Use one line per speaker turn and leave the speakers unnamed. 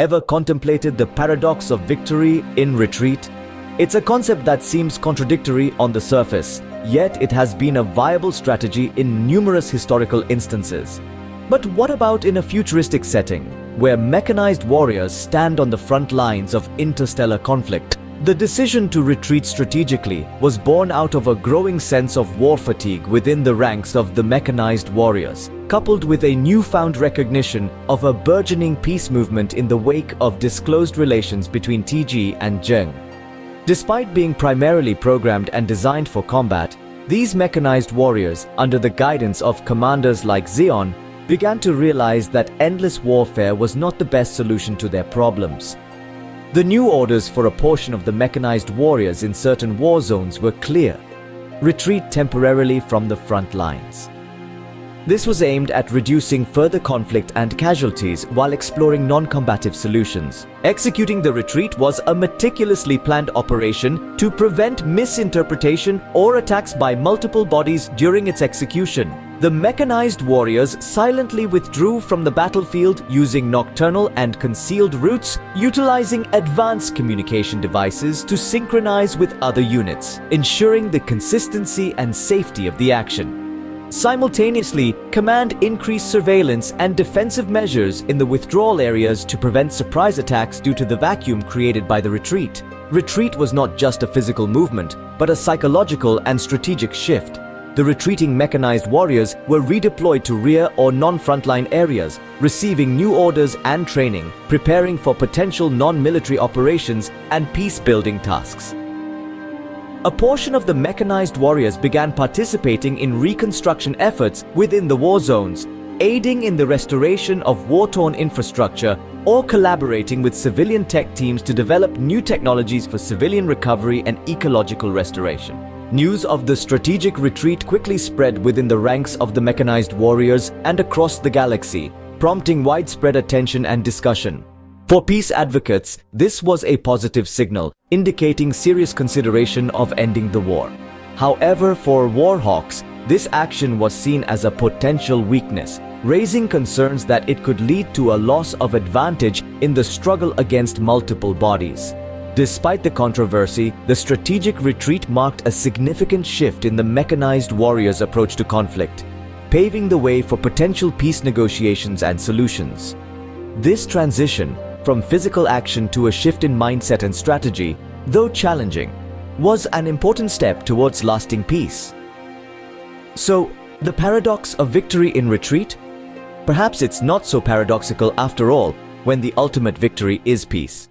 ever contemplated the paradox of victory in retreat? It's a concept that seems contradictory on the surface, yet it has been a viable strategy in numerous historical instances. But what about in a futuristic setting, where mechanized warriors stand on the front lines of interstellar conflict? The decision to retreat strategically was born out of a growing sense of war fatigue within the ranks of the mechanized warriors, coupled with a newfound recognition of a burgeoning peace movement in the wake of disclosed relations between TG and Zheng. Despite being primarily programmed and designed for combat, these mechanized warriors, under the guidance of commanders like Zeon, began to realize that endless warfare was not the best solution to their problems. The new orders for a portion of the mechanized warriors in certain war zones were clear: retreat temporarily from the front lines. This was aimed at reducing further conflict and casualties while exploring non-combative solutions. Executing the retreat was a meticulously planned operation to prevent misinterpretation or attacks by multiple bodies during its execution. The mechanized warriors silently withdrew from the battlefield using nocturnal and concealed routes, utilizing advanced communication devices to synchronize with other units, ensuring the consistency and safety of the action. Simultaneously, command increased surveillance and defensive measures in the withdrawal areas to prevent surprise attacks due to the vacuum created by the retreat. Retreat was not just a physical movement, but a psychological and strategic shift. The retreating mechanized warriors were redeployed to rear or non-frontline areas, receiving new orders and training, preparing for potential non-military operations and peace-building tasks. A portion of the mechanized warriors began participating in reconstruction efforts within the war zones, aiding in the restoration of war-torn infrastructure or collaborating with civilian tech teams to develop new technologies for civilian recovery and ecological restoration. News of the strategic retreat quickly spread within the ranks of the mechanized warriors and across the galaxy, prompting widespread attention and discussion. For peace advocates, this was a positive signal, indicating serious consideration of ending the war. However, for war hawks, this action was seen as a potential weakness, raising concerns that it could lead to a loss of advantage in the struggle against multiple bodies. Despite the controversy, the strategic retreat marked a significant shift in the mechanized warriors' approach to conflict, paving the way for potential peace negotiations and solutions. This transition, from physical action to a shift in mindset and strategy, though challenging, was an important step towards lasting peace. So, the paradox of victory in retreat? Perhaps it's not so paradoxical after all, when the ultimate victory is peace.